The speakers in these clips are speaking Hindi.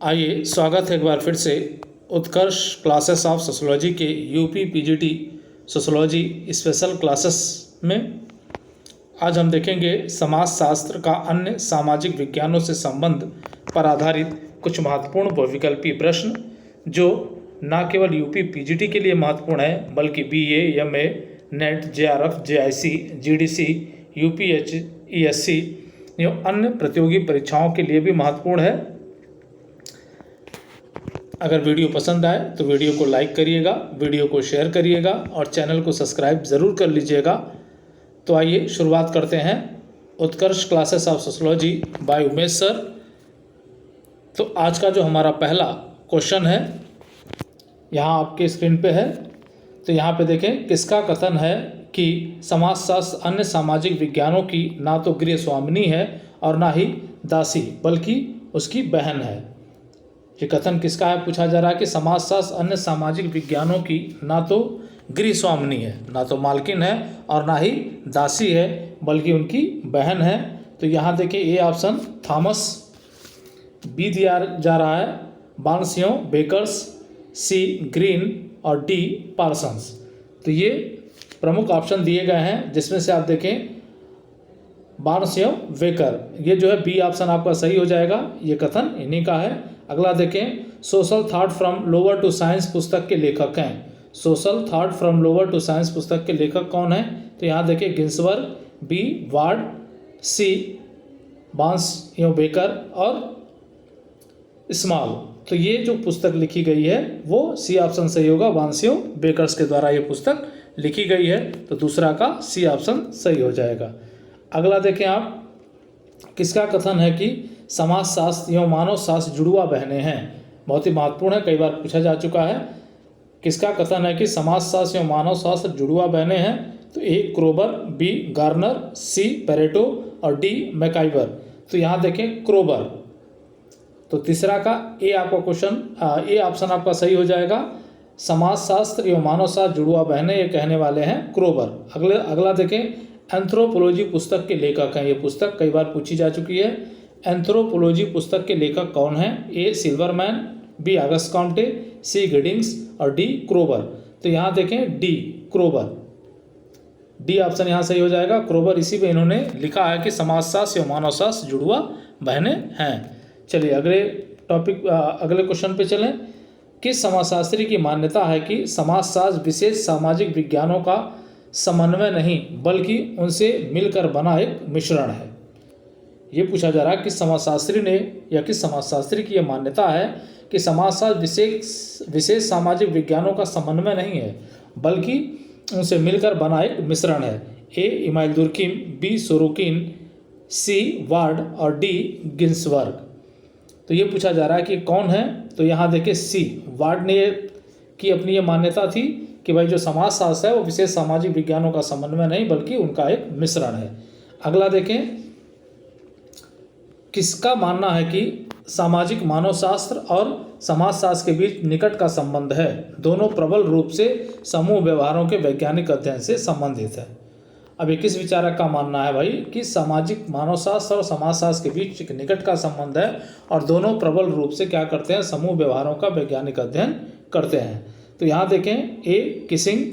आइए स्वागत है एक बार फिर से उत्कर्ष क्लासेस ऑफ सोशोलॉजी के UP PGT sociology special classes में। आज हम देखेंगे समाज शास्त्र का अन्य सामाजिक विज्ञानों से संबंध पर आधारित कुछ महत्वपूर्ण बहुविकल्पी प्रश्न जो न केवल यूपी पीजीटी के लिए महत्वपूर्ण है बल्कि BA, MA, net, JRF, JIC, GDC, UPSC एवं अन्य प्रतियोगी परीक्षाओं के लिए भी महत्वपूर्ण है। अगर वीडियो पसंद आए तो वीडियो को लाइक करिएगा, वीडियो को शेयर करिएगा और चैनल को सब्सक्राइब ज़रूर कर लीजिएगा। तो आइए शुरुआत करते हैं Utkarsh classes of sociology by Umesh sir. तो आज का जो हमारा पहला क्वेश्चन है यहाँ आपके स्क्रीन पे है। तो यहाँ पे देखें, किसका कथन है कि समाजशास्त्र अन्य सामाजिक विज्ञानों की ना तो गृह स्वामिनी है और ना ही दासी बल्कि उसकी बहन है। ये कथन किसका है पूछा जा रहा है कि समाजशास्त्र अन्य सामाजिक विज्ञानों की ना तो गृह स्वामिनी है, ना तो मालकिन है और ना ही दासी है बल्कि उनकी बहन है। तो यहाँ देखिए ए ऑप्शन थॉमस, बी दिया जा रहा है बार्नसियो बेकर्स, सी ग्रीन और डी पार्सन्स। तो ये प्रमुख ऑप्शन दिए गए हैं जिसमें से आप देखें बार्नसियो बेकर, ये जो है बी ऑप्शन आपका सही हो जाएगा। ये कथन इन्हीं का है। अगला देखें, social thought from lore to science पुस्तक के लेखक हैं। Social thought from lore to science पुस्तक के लेखक कौन है? तो यहाँ देखिए गिन्सबर्ग, बी वार्ड, सी बार्नसियो बेकर और स्मॉल। तो ये जो पुस्तक लिखी गई है वो सी ऑप्शन सही होगा, बार्नसियो बेकर्स के द्वारा ये पुस्तक लिखी गई है। तो दूसरा का सी ऑप्शन सही हो जाएगा। अगला देखें आप, किसका कथन है कि समाजशास्त्र एवं मानव शास्त्र जुड़वा बहनें हैं। बहुत ही महत्वपूर्ण है, कई बार पूछा जा चुका है। किसका कथन है कि समाजशास्त्र एवं मानव शास्त्र जुड़वा बहनें हैं? तो ए क्रोबर, बी गार्नर, सी पेरेटो और डी मैकाइवर। तो यहाँ देखें क्रोबर। तो तीसरा का ए आपका क्वेश्चन ए ऑप्शन आपका सही हो जाएगा। समाजशास्त्र एवं मानव शास्त्र जुड़वा बहनें ये कहने वाले हैं क्रोबर। अगला देखें, एंथ्रोपोलॉजी पुस्तक के लेखक हैं। ये पुस्तक कई बार पूछी जा चुकी है। एंथ्रोपोलॉजी पुस्तक के लेखक कौन हैं? ए सिल्वरमैन, बी अगस्ट कॉम्टे, सी गिडिंग्स और डी क्रोबर। तो यहाँ देखें डी क्रोबर, डी ऑप्शन यहाँ सही हो जाएगा। क्रोबर इसी पे इन्होंने लिखा है कि समाजशास्त्र एवं मानव शास्त्र जुड़वा बहनें हैं। चलिए अगले क्वेश्चन पे चलें। किस समाजशास्त्री की मान्यता है कि समाजशास्त्र विशेष सामाजिक विज्ञानों का समन्वय नहीं बल्कि उनसे मिलकर बना एक मिश्रण है? ये पूछा जा रहा है कि समाजशास्त्री ने या किस समाजशास्त्री की यह मान्यता है कि समाजशास्त्र विशेष सामाजिक विज्ञानों का समन्वय नहीं है बल्कि उनसे मिलकर बना एक मिश्रण है। ए इमाइल दुर्किम, बी सोरोकिन, सी वार्ड और डी गिन्सबर्ग। तो ये पूछा जा रहा है कि कौन है? तो यहाँ देखिए सी वार्ड ने की अपनी ये मान्यता थी कि भाई जो समाजशास्त्र है वो विशेष सामाजिक विज्ञानों का समन्वय नहीं बल्कि उनका एक मिश्रण है। अगला देखें, किसका मानना है कि सामाजिक मानवशास्त्र और समाजशास्त्र के बीच निकट का संबंध है? दोनों प्रबल रूप से समूह व्यवहारों के वैज्ञानिक अध्ययन से संबंधित है। अब किस विचारक का मानना है भाई कि सामाजिक मानवशास्त्र और समाजशास्त्र के बीच एक निकट का संबंध है और दोनों प्रबल रूप से क्या करते हैं? समूह व्यवहारों का वैज्ञानिक अध्ययन करते हैं। तो यहाँ देखें ए किसिंग,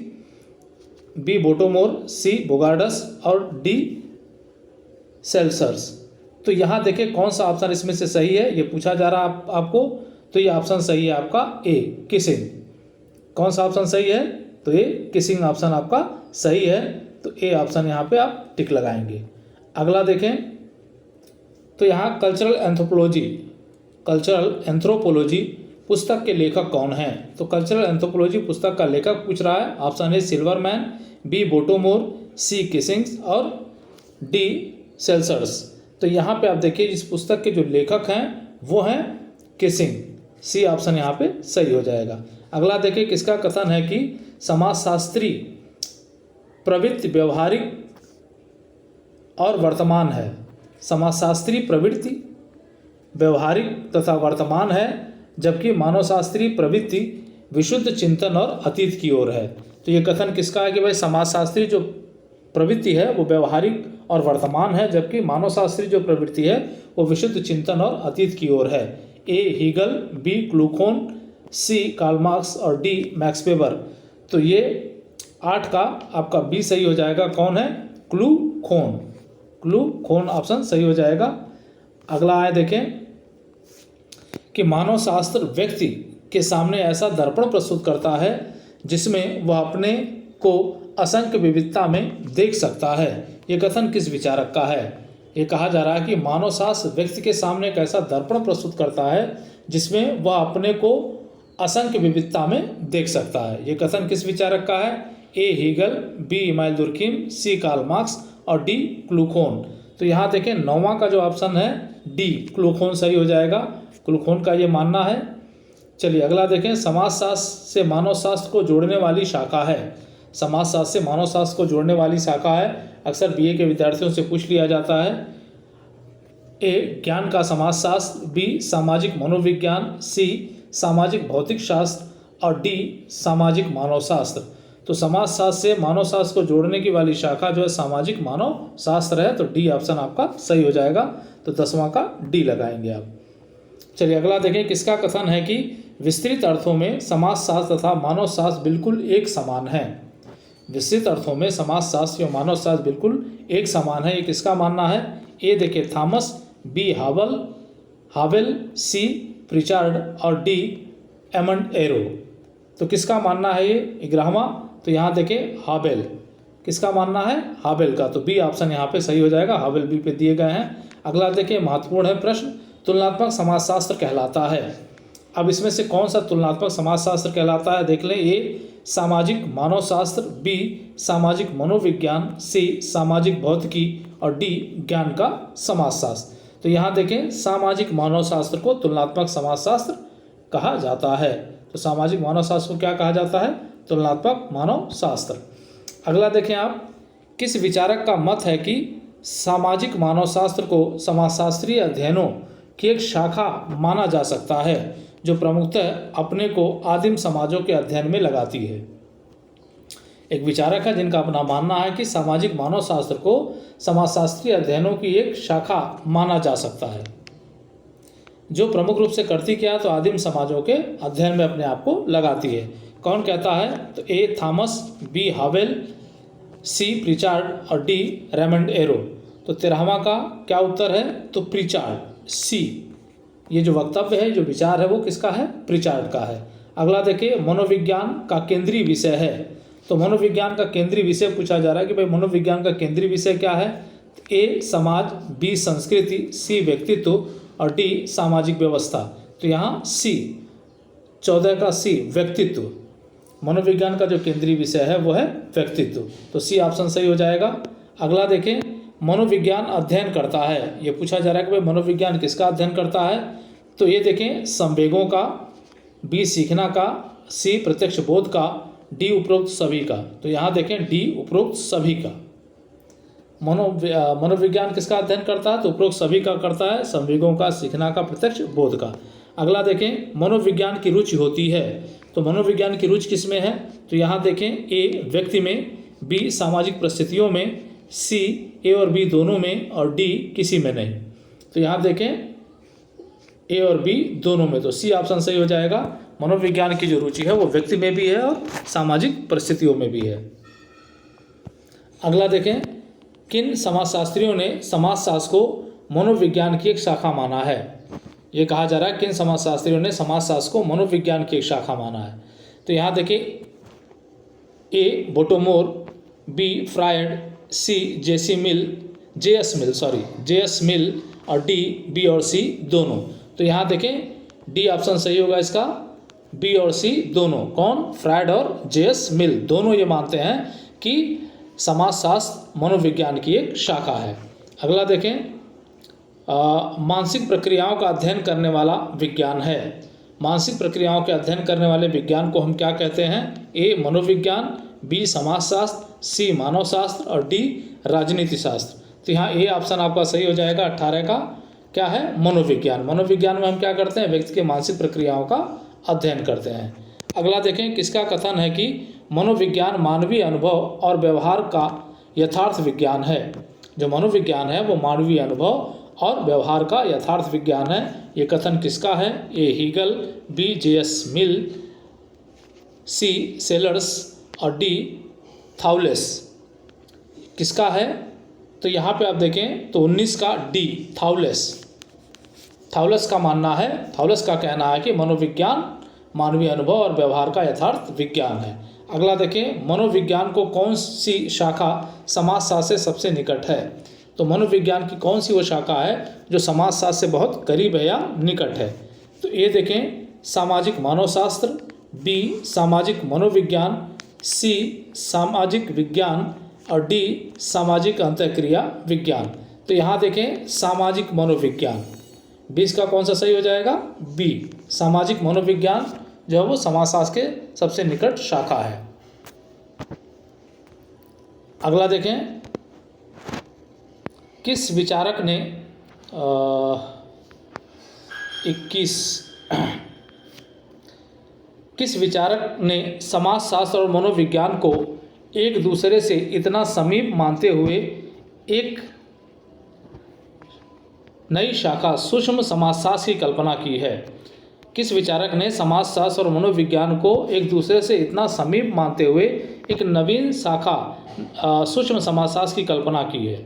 बी बोटोमोर, सी बोगार्डस और डी सेल्सर्स। तो यहाँ देखें कौन सा ऑप्शन इसमें से सही है, ये पूछा जा रहा है आपको। तो ये ऑप्शन सही है आपका ए किसिंग। कौन सा ऑप्शन सही है? तो ये किसिंग ऑप्शन आपका सही है। तो ए ऑप्शन यहाँ पे आप टिक लगाएंगे। अगला देखें, तो यहाँ कल्चरल एंथ्रोपोलॉजी पुस्तक के लेखक कौन हैं? तो कल्चरल एंथ्रोपोलॉजी पुस्तक का लेखक पूछ रहा है। ऑप्शन ए सिल्वरमैन, बी बोटोमोर, सी किसिंग्स और डी सेल्सर्स। तो यहाँ पे आप देखिए इस पुस्तक के जो लेखक हैं वो हैं किसिंग। सी ऑप्शन यहाँ पे सही हो जाएगा। अगला देखिए, किसका कथन है कि समाजशास्त्री प्रवृत्ति व्यवहारिक और वर्तमान है? समाजशास्त्री प्रवृत्ति व्यवहारिक तथा वर्तमान है जबकि मानवशास्त्री प्रवृत्ति विशुद्ध चिंतन और अतीत की ओर है। तो ये कथन किसका है कि भाई समाजशास्त्री जो प्रवृत्ति है वो व्यवहारिक और वर्तमान है जबकि मानवशास्त्री जो प्रवृत्ति है वो विशुद्ध चिंतन और अतीत की ओर है। ए हीगल, बी क्लूखोन, सी कार्ल मार्क्स और डी मैक्स वेबर। तो ये 8 का आपका बी सही हो जाएगा। कौन है? क्लूखोन। क्लूखोन ऑप्शन सही हो जाएगा। अगला आए देखें कि मानव शास्त्र व्यक्ति के सामने ऐसा दर्पण प्रस्तुत करता है जिसमें वह अपने को असंख्य विविधता में देख सकता है। ये कथन किस विचारक का है? ये कहा जा रहा है कि मानव शास्त्र व्यक्ति के सामने एक ऐसा दर्पण प्रस्तुत करता है जिसमें वह अपने को असंख्य विविधता में देख सकता है। ये कथन किस विचारक का है? ए हीगल, बी इमानुएल दुर्खिम, सी कार्ल मार्क्स और डी क्लूखोन। तो यहाँ देखें 9वां का जो ऑप्शन है डी क्लूखोन सही हो जाएगा। क्लूखोन का ये मानना है। चलिए अगला देखें, समाजशास्त्र से मानव शास्त्र को जोड़ने वाली शाखा है। समाजशास्त्र से मानव शास्त्र को जोड़ने वाली शाखा है। अक्सर बीए के विद्यार्थियों से पूछ लिया जाता है। ए ज्ञान का समाजशास्त्र, बी सामाजिक मनोविज्ञान, सी सामाजिक भौतिक शास्त्र और डी सामाजिक मानव शास्त्र। तो समाजशास्त्र से मानव शास्त्र को जोड़ने की वाली शाखा जो है सामाजिक मानव शास्त्र है। तो डी ऑप्शन आपका सही हो जाएगा। तो 10वां का डी लगाएंगे आप। चलिए अगला देखें, किसका कथन है कि विस्तृत अर्थों में समाजशास्त्र तथा मानव शास्त्र बिल्कुल एक समान है। विस्तृत अर्थों में समाजशास्त्र और मानव शास्त्र बिल्कुल एक समान है। ये किसका मानना है? ए देखिए थॉमस, बी हावेल, सी प्रिचार्ड और डी एमंड एरो। तो किसका मानना है ये? 11वां। तो यहाँ देखें हावेल। किसका मानना है? हावेल का। तो बी ऑप्शन यहाँ पे सही हो जाएगा। हावेल बी पे दिए गए हैं। अगला देखिए, महत्वपूर्ण है प्रश्न, तुलनात्मक समाजशास्त्र कहलाता है। अब इसमें से कौन सा तुलनात्मक समाजशास्त्र कहलाता है देख लें। ए सामाजिक मानव शास्त्र, बी सामाजिक मनोविज्ञान, सी सामाजिक भौतिकी और डी ज्ञान का समाजशास्त्र। तो यहाँ देखें सामाजिक मानव शास्त्र को तुलनात्मक समाजशास्त्र कहा जाता है। तो सामाजिक मानव शास्त्र को क्या कहा जाता है? तुलनात्मक मानव शास्त्र। अगला देखें आप, किस विचारक का मत है कि सामाजिक मानव शास्त्र को समाजशास्त्रीय अध्ययनों की एक शाखा माना जा सकता है जो प्रमुखतः अपने को आदिम समाजों के अध्ययन में लगाती है। एक विचारक है जिनका अपना मानना है कि सामाजिक मानव शास्त्र को समाजशास्त्रीय अध्ययनों की एक शाखा माना जा सकता है जो प्रमुख रूप से करती क्या? तो आदिम समाजों के अध्ययन में अपने आप को लगाती है। कौन कहता है? तो ए थॉमस, बी हावेल, सी प्रिचार्ड और डी रेमंड एरो। तो 13वां का क्या उत्तर है? तो प्रिचार्ड, सी। ये जो वक्तव्य है, जो विचार है, वो किसका है? प्रिचार्ड का है। अगला देखिए, मनोविज्ञान का केंद्रीय विषय है। तो मनोविज्ञान का केंद्रीय विषय पूछा जा रहा है कि भाई मनोविज्ञान का केंद्रीय विषय क्या है? ए समाज, बी संस्कृति, सी व्यक्तित्व और डी सामाजिक व्यवस्था। तो यहाँ सी, 14 का सी व्यक्तित्व। मनोविज्ञान का जो केंद्रीय विषय है वो है व्यक्तित्व। तो सी ऑप्शन सही हो जाएगा। अगला देखें, मनोविज्ञान अध्ययन करता है। ये पूछा जा रहा है कि भाई मनोविज्ञान किसका अध्ययन करता है? तो ये देखें संवेगों का, बी सीखना का, सी प्रत्यक्ष बोध का, डी उपरोक्त सभी का। तो यहाँ देखें डी उपरोक्त सभी का। मनोविज्ञान किसका अध्ययन करता है? तो उपरोक्त सभी का करता है, संवेगों का, सीखना का, प्रत्यक्ष बोध का। अगला देखें, मनोविज्ञान की रुचि होती है। तो मनोविज्ञान की रुचि किस में है? तो यहाँ देखें ए व्यक्ति में, बी सामाजिक परिस्थितियों में, सी ए और बी दोनों में और डी किसी में नहीं। तो यहाँ देखें ए और बी दोनों में। तो सी ऑप्शन सही हो जाएगा। मनोविज्ञान की जो रुचि है वो व्यक्ति में भी है और सामाजिक परिस्थितियों में भी है। अगला देखें, किन समाजशास्त्रियों ने समाजशास्त्र को मनोविज्ञान की एक शाखा माना है? ये कहा जा रहा है किन समाजशास्त्रियों ने समाजशास्त्र को मनोविज्ञान की एक शाखा माना है। तो यहाँ देखिए ए बोटोमोर, बी फ्रायड, सी जेएस मिल और डी बी और सी दोनों। तो यहाँ देखें डी ऑप्शन सही होगा इसका, बी और सी दोनों। कौन? फ्रायड और जेएस मिल दोनों ये मानते हैं कि समाजशास्त्र मनोविज्ञान की एक शाखा है। अगला देखें, मानसिक प्रक्रियाओं का अध्ययन करने वाला विज्ञान है। मानसिक प्रक्रियाओं के अध्ययन करने वाले विज्ञान को हम क्या कहते हैं? ए मनोविज्ञान, बी समाजशास्त्र, सी मानव शास्त्र और डी राजनीति शास्त्र। तो यहाँ ए ऑप्शन आपका सही हो जाएगा। 18 का क्या है? मनोविज्ञान। मनोविज्ञान में हम क्या करते हैं? व्यक्ति के मानसिक प्रक्रियाओं का अध्ययन करते हैं। अगला देखें, किसका कथन है कि मनोविज्ञान मानवीय अनुभव और व्यवहार का यथार्थ विज्ञान है। जो मनोविज्ञान है वो मानवीय अनुभव और व्यवहार का यथार्थ विज्ञान है। ये कथन किसका है? ए हीगल, बी जे.एस. मिल, सी सेलर्स और डी थाउलेस। किसका है? तो यहाँ पे आप देखें तो 19 का डी थाउलेस। थाउलेस का मानना है, थाउलेस का कहना है कि मनोविज्ञान मानवीय अनुभव और व्यवहार का यथार्थ विज्ञान है। अगला देखें, मनोविज्ञान को कौन सी शाखा समाजशास्त्र से सबसे निकट है? तो मनोविज्ञान की कौन सी वो शाखा है जो समाजशास्त्र से बहुत करीब है या निकट है? तो ये देखें, सामाजिक मानवशास्त्र, बी सामाजिक मनोविज्ञान, सी सामाजिक विज्ञान और डी सामाजिक अंतःक्रिया विज्ञान। तो यहाँ देखें सामाजिक मनोविज्ञान, 20 का कौन सा सही हो जाएगा? बी सामाजिक मनोविज्ञान जो है वो समाजशास्त्र के सबसे निकट शाखा है। अगला देखें, किस विचारक ने 21 किस विचारक ने समाजशास्त्र और मनोविज्ञान को एक दूसरे से इतना समीप मानते हुए एक नई शाखा सूक्ष्म समाजशास्त्र की कल्पना की है? किस विचारक ने समाजशास्त्र और मनोविज्ञान को एक दूसरे से इतना समीप मानते हुए एक नवीन शाखा सूक्ष्म समाजशास्त्र की कल्पना की है?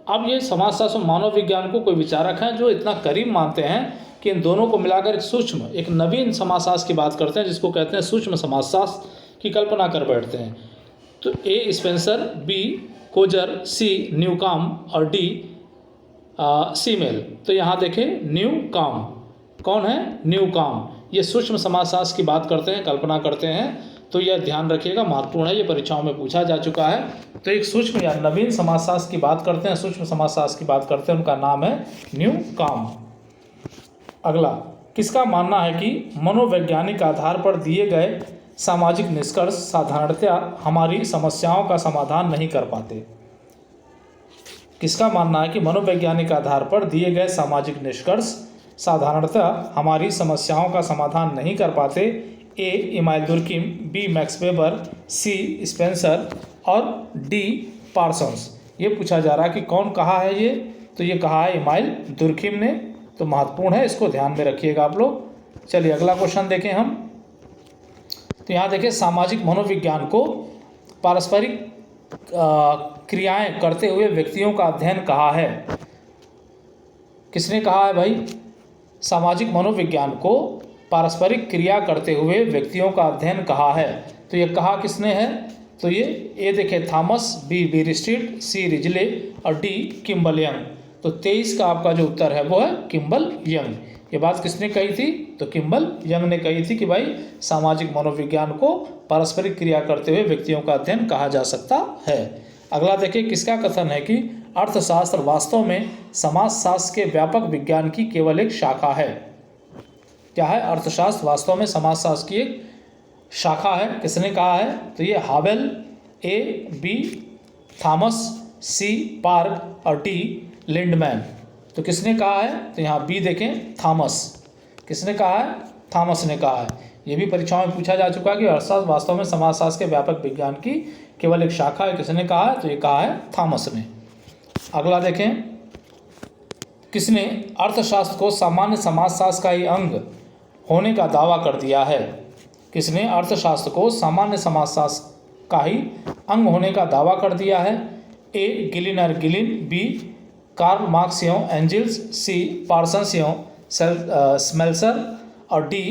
अब ये समाजशास्त्र और मानव विज्ञान को कोई विचारक हैं जो इतना करीब मानते हैं कि इन दोनों को मिलाकर एक सूक्ष्म, एक नवीन समाजशास्त्र की बात करते हैं, जिसको कहते हैं सूक्ष्म समाजशास्त्र की कल्पना कर बैठते हैं। तो ए स्पेंसर, बी कोजर, सी न्यूकॉम और डी सीमेल। तो यहाँ देखें न्यूकॉम, कौन है? न्यूकॉम। ये सूक्ष्म समाजशास्त्र की बात करते हैं, कल्पना करते हैं। तो यह ध्यान रखिएगा, महत्वपूर्ण है, ये परीक्षाओं में पूछा जा चुका है। तो एक सूक्ष्म या नवीन समाजशास्त्र की बात करते हैं, सूक्ष्म समाजशास्त्र की बात करते हैं, उनका नाम है न्यूकॉम। अगला, किसका मानना है कि मनोवैज्ञानिक आधार पर दिए गए सामाजिक निष्कर्ष साधारणतया हमारी समस्याओं का समाधान नहीं कर पाते? किसका मानना है कि मनोवैज्ञानिक आधार पर दिए गए सामाजिक निष्कर्ष साधारणतः हमारी समस्याओं का समाधान नहीं कर पाते? ए इमाइल दुर्किम, बी मैक्स वेबर, सी स्पेंसर और डी पार्सन्स। ये पूछा जा रहा है कि कौन कहा है ये? तो ये कहा है इमाइल दुर्किम ने। तो महत्वपूर्ण है, इसको ध्यान में रखिएगा आप लोग। चलिए अगला क्वेश्चन देखें हम। तो यहाँ देखें, सामाजिक मनोविज्ञान को पारस्परिक क्रियाएं करते हुए व्यक्तियों का अध्ययन कहा है? किसने कहा है भाई? सामाजिक मनोविज्ञान को पारस्परिक क्रिया करते हुए व्यक्तियों का अध्ययन कहा है। तो ये कहा किसने है? तो ये ए देखें थॉमस, बी बीरस्ट्रीट, सी रिजले और डी किम्बल यंग। तो 23 का आपका जो उत्तर है वो है किम्बल यंग। ये बात किसने कही थी? तो किम्बल यंग ने कही थी कि भाई सामाजिक मनोविज्ञान को पारस्परिक क्रिया करते हुए व्यक्तियों का अध्ययन कहा जा सकता है। अगला देखिए, किसका कथन है कि अर्थशास्त्र वास्तव में समाजशास्त्र के व्यापक विज्ञान की केवल एक शाखा है? क्या है? अर्थशास्त्र वास्तव में समाजशास्त्र की एक शाखा है। किसने कहा है? तो ये Howell, A B Thomas, C Park और डी लिंडमैन। तो किसने कहा है? तो यहाँ बी देखें थॉमस। किसने कहा है? थॉमस ने कहा है। ये भी परीक्षाओं में पूछा जा चुका है कि अर्थशास्त्र वास्तव में समाजशास्त्र के व्यापक विज्ञान की केवल एक शाखा है। किसने कहा है? तो ये कहा है थॉमस ने। अगला देखें, किसने अर्थशास्त्र को सामान्य समाजशास्त्र का ही अंग होने का दावा कर दिया है? किसने अर्थशास्त्र को सामान्य समाजशास्त्र का ही अंग होने का दावा कर दिया है? ए गिलिन और गिलिन, बी कार्ल मार्क्स एवं एंजिल्स, सी पार्सन्स एवं स्मेल्सर और डी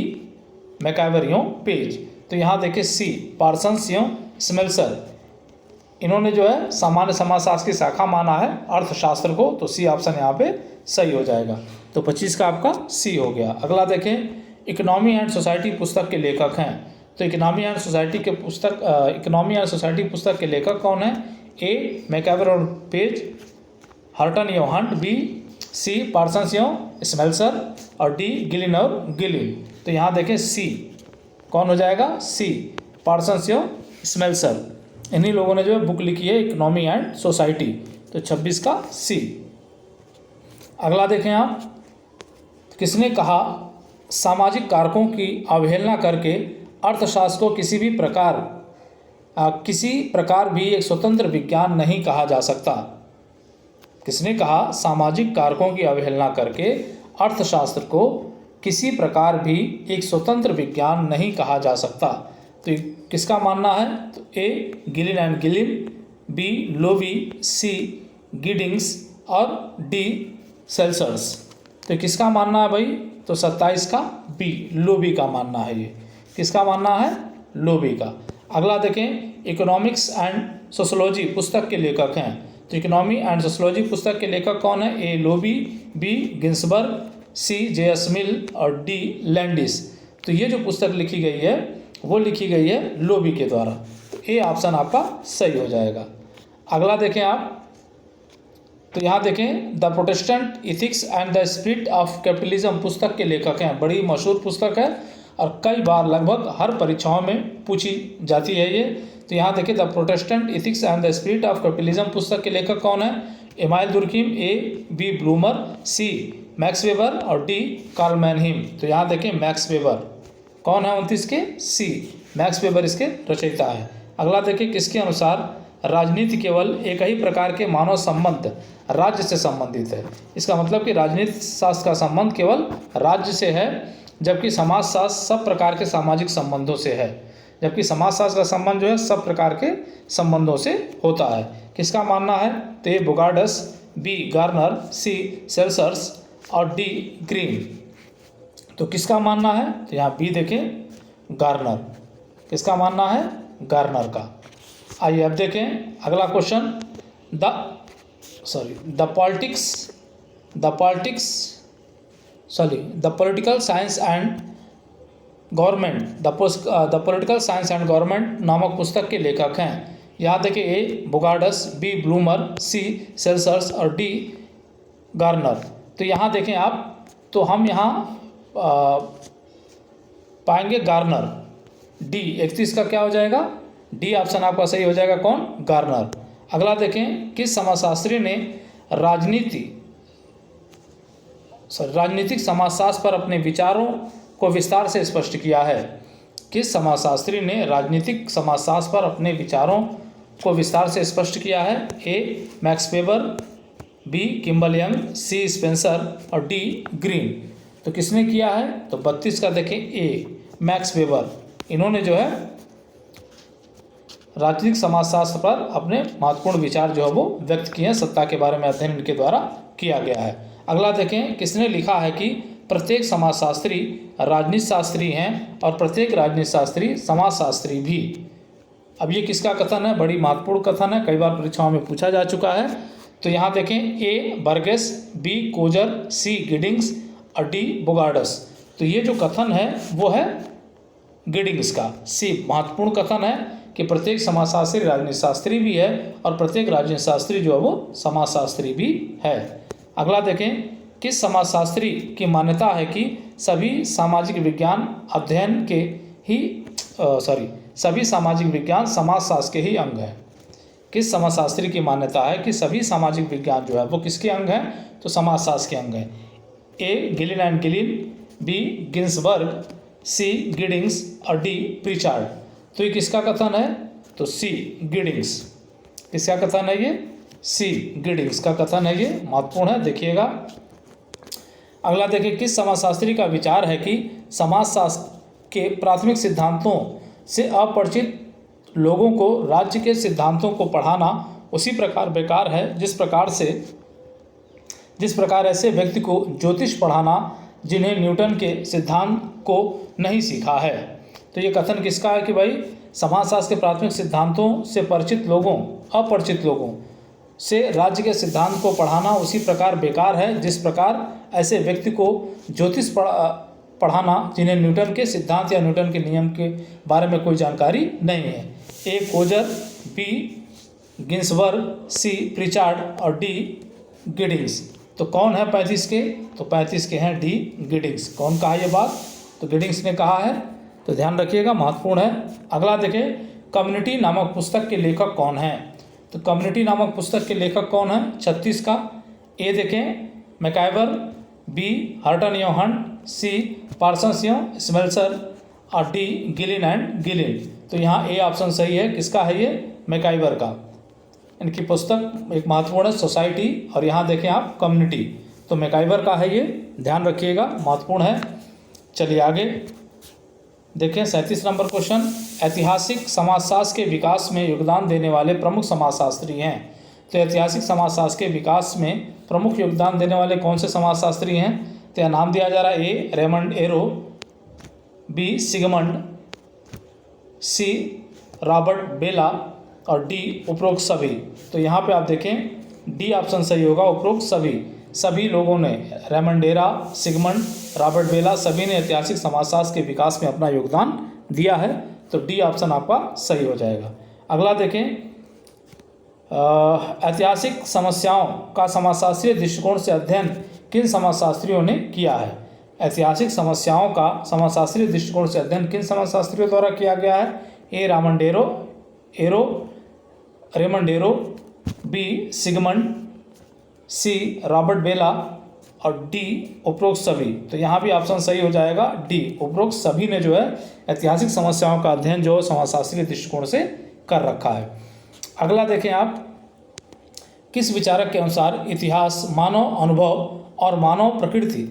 मैकाइवर एवं पेज। तो यहाँ देखिए सी पार्सन्स एवं स्मेल्सर, इन्होंने जो है सामान्य समाजशास्त्र की शाखा माना है अर्थशास्त्र को। तो सी ऑप्शन यहाँ पे सही हो जाएगा। तो 25 का आपका सी हो गया। अगला देखें, इकोनॉमी एंड सोसाइटी पुस्तक के लेखक हैं। तो इकोनॉमी एंड सोसाइटी पुस्तक के लेखक कौन है? ए मैकाइवर और पेज, हर्टन एवं हंट, बी सी पार्सन्स एवं स्मेल्सर और डी गिलिन और गिलिन। तो यहाँ देखें सी कौन हो जाएगा? सी पार्सन्स एवं स्मेल्सर। इन्हीं लोगों ने जो है बुक लिखी है इकोनॉमी एंड सोसाइटी। तो 26 का सी। अगला देखें आप, किसने कहा सामाजिक कारकों की अवहेलना करके अर्थशास्त्र को किसी प्रकार भी एक स्वतंत्र विज्ञान नहीं कहा जा सकता? किसने कहा, सामाजिक कारकों की अवहेलना करके अर्थशास्त्र को किसी प्रकार भी एक स्वतंत्र विज्ञान नहीं कहा जा सकता। तो किसका मानना है, तो A Gillin and Gillin, B Lowie, C Giddings और डी सेल्सर्स। तो किसका मानना है भाई, तो 27 का बी लोवी का मानना है। ये किसका मानना है, लोवी का। अगला देखें, इकोनॉमिक्स एंड सोशोलॉजी पुस्तक के लेखक हैं। तो इकोनॉमी एंड सोशोलॉजी पुस्तक के लेखक कौन है, ए लोवी, बी गिन्सबर्ग, सी जे.एस. मिल और डी लैंडिस। तो ये जो पुस्तक लिखी गई है वो लिखी गई है लोवी के द्वारा। तो ए ऑप्शन आपका सही हो जाएगा। अगला देखें आप, तो यहाँ देखें, the Protestant ethics and the spirit of capitalism पुस्तक के लेखक हैं। बड़ी मशहूर पुस्तक है और कई बार लगभग हर परीक्षाओं में पूछी जाती है ये। तो यहाँ देखिए, the Protestant ethics and the spirit of capitalism पुस्तक के लेखक कौन है, Emile Durkheim, A B Blumer, C Max Weber और डी कार्ल मैनहीम। तो यहाँ देखें, मैक्स वेबर कौन है 29 के, सी मैक्स वेबर इसके रचयिता है। अगला देखिए, किसके अनुसार राजनीति केवल एक ही प्रकार के मानव संबंध राज्य से संबंधित है। इसका मतलब कि राजनीति शास्त्र का संबंध केवल राज्य से है, जबकि समाजशास्त्र सब प्रकार के सामाजिक संबंधों से है। जबकि समाजशास्त्र का संबंध जो है सब प्रकार के संबंधों से होता है। किसका मानना है, तो ए बुगार्डस, बी गार्नर, सी सेल्सर्स और डी ग्रीन। तो किसका मानना है, तो यहाँ बी देखें, गार्नर। किसका मानना है, गार्नर का। आइए अब देखें अगला question, the political science and government, the political science and government नामक पुस्तक के लेखक हैं। यहाँ देखिए, ए बुगार्डस, बी ब्लूमर, सी सेल्सर्स और डी गार्नर। तो यहाँ देखें आप, तो हम यहाँ पाएंगे गार्नर, डी 31 का क्या हो जाएगा, डी ऑप्शन आपका सही हो जाएगा, कौन, गार्नर। अगला देखें, किस समाजशास्त्री ने राजनीतिक समाजशास्त्र पर अपने विचारों को विस्तार से स्पष्ट किया है। किस समाजशास्त्री ने राजनीतिक समाजशास्त्र पर अपने विचारों को विस्तार से स्पष्ट किया है, A Max Weber, B Kimball Young, C Spencer और डी ग्रीन। तो किसने किया है, तो 32 का देखें, ए मैक्स वेबर। इन्होंने जो है राजनीतिक समाजशास्त्र पर अपने महत्वपूर्ण विचार जो है वो व्यक्त किए हैं। सत्ता के बारे में अध्ययन इनके द्वारा किया गया है। अगला देखें, किसने लिखा है कि प्रत्येक समाजशास्त्री राजनीति शास्त्री हैं और प्रत्येक राजनीति शास्त्री समाजशास्त्री भी। अब ये किसका कथन है, बड़ी महत्वपूर्ण कथन है, कई बार परीक्षाओं में पूछा जा चुका है। तो यहाँ देखें, ए बर्गेस, बी कोजर, सी गिडिंग्स और डी बुगार्डस। तो ये जो कथन है वो है गिडिंग्स का। सी महत्वपूर्ण कथन है कि प्रत्येक समाजशास्त्री राजनीति शास्त्री भी है और प्रत्येक राजनीति शास्त्री जो है वो समाजशास्त्री भी है। अगला देखें, किस समाजशास्त्री की मान्यता है कि सभी सामाजिक विज्ञान अध्ययन के ही सभी सामाजिक विज्ञान समाजशास्त्र के ही अंग हैं। किस समाजशास्त्री की मान्यता है कि सभी सामाजिक विज्ञान जो है वो किसके अंग हैं, तो समाजशास्त्र के अंग हैं। A Gillin and Gillin, B Ginsberg, C Giddings और डी प्रिचार्ड। तो ये किसका कथन है, तो सी गिडिंग्स। किसका कथन है ये, सी गिडिंग्स का कथन है, ये महत्वपूर्ण है, देखिएगा। अगला देखिए, किस समाजशास्त्री का विचार है कि समाजशास्त्र के प्राथमिक सिद्धांतों से अपरिचित लोगों को राज्य के सिद्धांतों को पढ़ाना उसी प्रकार बेकार है जिस प्रकार ऐसे व्यक्ति को ज्योतिष पढ़ाना जिन्हें न्यूटन के सिद्धांत को नहीं सीखा है। तो ये कथन किसका है कि भाई समाजशास्त्र के प्राथमिक सिद्धांतों से अपरिचित लोगों से राज्य के सिद्धांत को पढ़ाना उसी प्रकार बेकार है जिस प्रकार ऐसे व्यक्ति को ज्योतिष पढ़ाना जिन्हें न्यूटन के सिद्धांत या न्यूटन के नियम के बारे में कोई जानकारी नहीं है। ए कोजर, बी गिन्सबर्ग, सी प्रिचार्ड और डी गिडिंग्स। तो कौन है 35 के, तो 35 के हैं डी गिडिंग्स। कौन कहा ये बात, तो गिडिंग्स ने कहा है, तो ध्यान रखिएगा, महत्वपूर्ण है। अगला देखें, कम्युनिटी नामक पुस्तक के लेखक कौन हैं। तो कम्युनिटी नामक पुस्तक के लेखक कौन है 36 का, ए देखें मैकाइवर, बी हर्टन यो हंट, सी पार्सन्स यो स्मेल्सर और डी गिलिन एंड गिलिन। तो यहाँ ए ऑप्शन सही है, किसका है ये, मैकाइवर का। इनकी पुस्तक एक महत्वपूर्ण है सोसाइटी, और यहाँ देखें आप कम्युनिटी, तो मैकाइवर का है ये, ध्यान रखिएगा, महत्वपूर्ण है। चलिए आगे देखें 37 नंबर क्वेश्चन, ऐतिहासिक समाजशास्त्र के विकास में योगदान देने वाले प्रमुख समाजशास्त्री हैं। तो ऐतिहासिक समाजशास्त्र के विकास में प्रमुख योगदान देने वाले कौन से समाजशास्त्री हैं? तो यह नाम दिया जा रहा है, A Raymond Aron, B Sigmund, C Robert Bellah और डी उपरोक्त सभी। तो यहाँ पे आप देखें डी ऑप्शन सही होगा, उपरोक्त सभी लोगों ने, रेमंडेरा, सिगमंड, रॉबर्ट बेला, सभी ने ऐतिहासिक समाजशास्त्र के विकास में अपना योगदान दिया है। तो डी ऑप्शन आपका सही हो जाएगा। अगला देखें, ऐतिहासिक समस्याओं का समाजशास्त्रीय दृष्टिकोण से अध्ययन किन समाजशास्त्रियों ने किया है? ऐतिहासिक समस्याओं का समाजशास्त्रीय दृष्टिकोण से अध्ययन किन समाजशास्त्रियों द्वारा किया गया है? ए रेमंडेरो, B Sigmund, C Robert Bellah और डी उपरोक्त सभी। तो यहाँ भी ऑप्शन सही हो जाएगा डी, उपरोक्त सभी ने जो है ऐतिहासिक समस्याओं का अध्ययन जो समाजशास्त्रीय दृष्टिकोण से कर रखा है। अगला देखें आप, किस विचारक के अनुसार इतिहास मानव अनुभव और मानव प्रकृति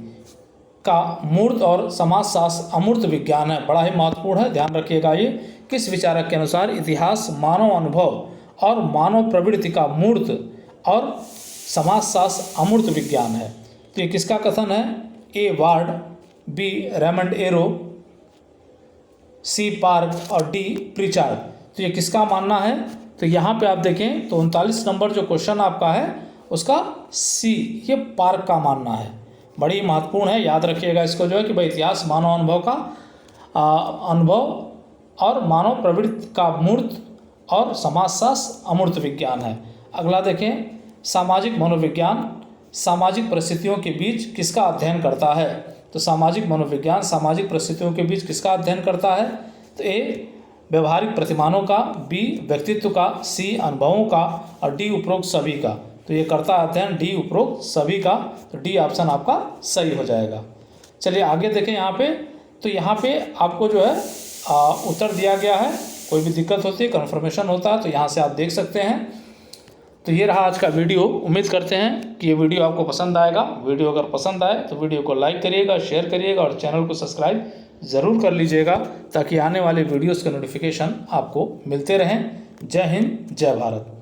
का मूर्त और समाजशास्त्र अमूर्त विज्ञान है? बड़ा ही महत्वपूर्ण है, ध्यान रखिएगा ये। किस विचारक के अनुसार इतिहास मानव अनुभव और मानव प्रवृत्ति का मूर्त और समाजशास्त्र अमूर्त विज्ञान है? तो ये किसका कथन है? ए वार्ड, बी रेमंड एरो, सी पार्क और डी प्रिचार्ड। तो ये किसका मानना है? तो यहाँ पे आप देखें तो 39 नंबर जो क्वेश्चन आपका है उसका सी, ये पार्क का मानना है। बड़ी महत्वपूर्ण है, याद रखिएगा इसको जो है कि भाई इतिहास मानव अनुभव का अनुभव और मानव प्रवृत्ति का मूर्त और समाजशास्त्र अमूर्त विज्ञान है। अगला देखें, सामाजिक मनोविज्ञान सामाजिक परिस्थितियों के बीच किसका अध्ययन करता है? तो सामाजिक मनोविज्ञान सामाजिक परिस्थितियों के बीच किसका अध्ययन करता है? तो ए व्यवहारिक प्रतिमानों का, बी व्यक्तित्व का, सी अनुभवों का और डी उपरोक्त सभी का। तो ये करता अध्ययन डी उपरोक्त सभी का। तो डी ऑप्शन आपका सही हो जाएगा। चलिए आगे देखें यहाँ पे, तो यहाँ पे आपको जो है उत्तर दिया गया है। कोई भी दिक्कत होती है, कन्फर्मेशन होता है तो यहाँ से आप देख सकते हैं। तो ये रहा आज का वीडियो। उम्मीद करते हैं कि ये वीडियो आपको पसंद आएगा। वीडियो अगर पसंद आए तो वीडियो को लाइक करिएगा, शेयर करिएगा और चैनल को सब्सक्राइब ज़रूर कर लीजिएगा ताकि आने वाले वीडियोज़ के नोटिफिकेशन आपको मिलते रहें। जय हिंद, जय भारत।